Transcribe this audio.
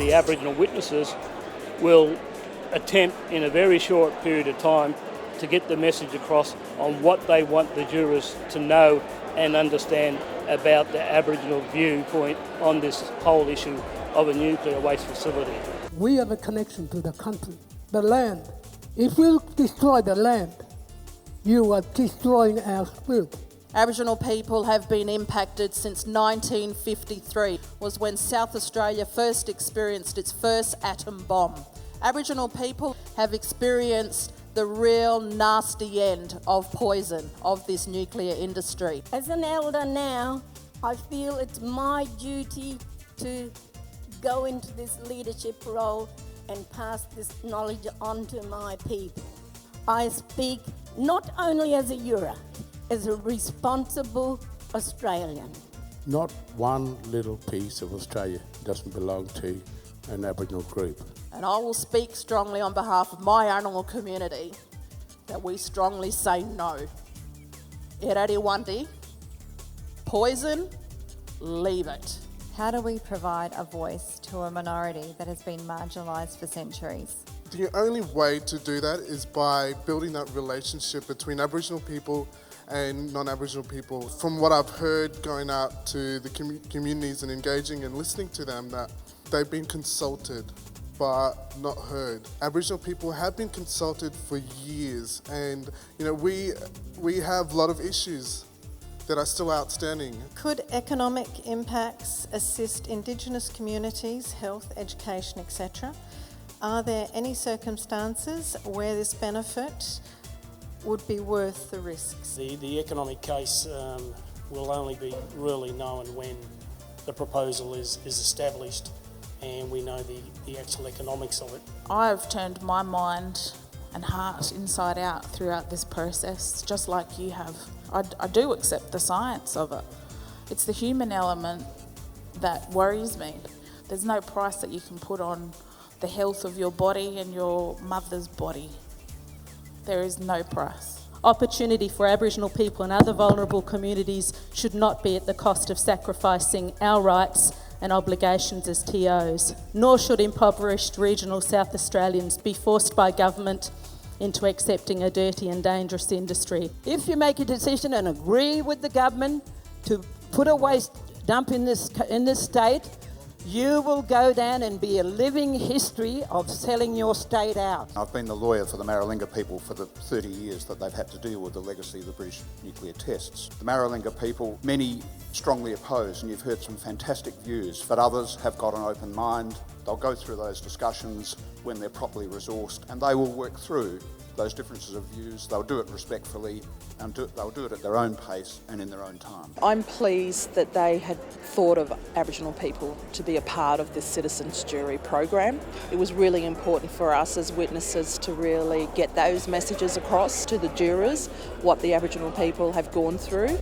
the Aboriginal witnesses will attempt in a very short period of time to get the message across on what they want the jurors to know and understand about the Aboriginal viewpoint on this whole issue of a nuclear waste facility. We have a connection to the country, the land. If you destroy the land, you are destroying our spirit. Aboriginal people have been impacted since 1953, was when South Australia first experienced its first atom bomb. Aboriginal people have experienced the real nasty end of poison of this nuclear industry. As an elder now, I feel it's my duty to go into this leadership role and pass this knowledge on to my people. I speak not only as a Yura, as a responsible Australian. Not one little piece of Australia doesn't belong to an Aboriginal group. And I will speak strongly on behalf of my animal community that we strongly say no. Irari wandi, poison, leave it. How do we provide a voice to a minority that has been marginalised for centuries? The only way to do that is by building that relationship between Aboriginal people and non-Aboriginal people. From what I've heard going out to the communities and engaging and listening to them, that they've been consulted but not heard. Aboriginal people have been consulted for years, and we have a lot of issues that are still outstanding. Could economic impacts assist Indigenous communities, health, education, etc.? Are there any circumstances where this benefit would be worth the risks? The economic case will only be really known when the proposal is established and we know the actual economics of it. I've turned my mind and heart inside out throughout this process, just like you have. I do accept the science of it. It's the human element that worries me. There's no price that you can put on the health of your body and your mother's body. There is no price. Opportunity for Aboriginal people and other vulnerable communities should not be at the cost of sacrificing our rights and obligations as TOs, nor should impoverished regional South Australians be forced by government into accepting a dirty and dangerous industry. If you make a decision and agree with the government to put a waste dump in this state, you will go down and be a living history of selling your state out. I've been the lawyer for the Maralinga people for the 30 years that they've had to deal with the legacy of the British nuclear tests. The Maralinga people, many strongly oppose, and you've heard some fantastic views, but others have got an open mind. They'll go through those discussions when they're properly resourced, and they will work through those differences of views. They'll do it respectfully, and they'll do it at their own pace and in their own time. I'm pleased that they had thought of Aboriginal people to be a part of this citizens jury program. It was really important for us as witnesses to really get those messages across to the jurors, what the Aboriginal people have gone through.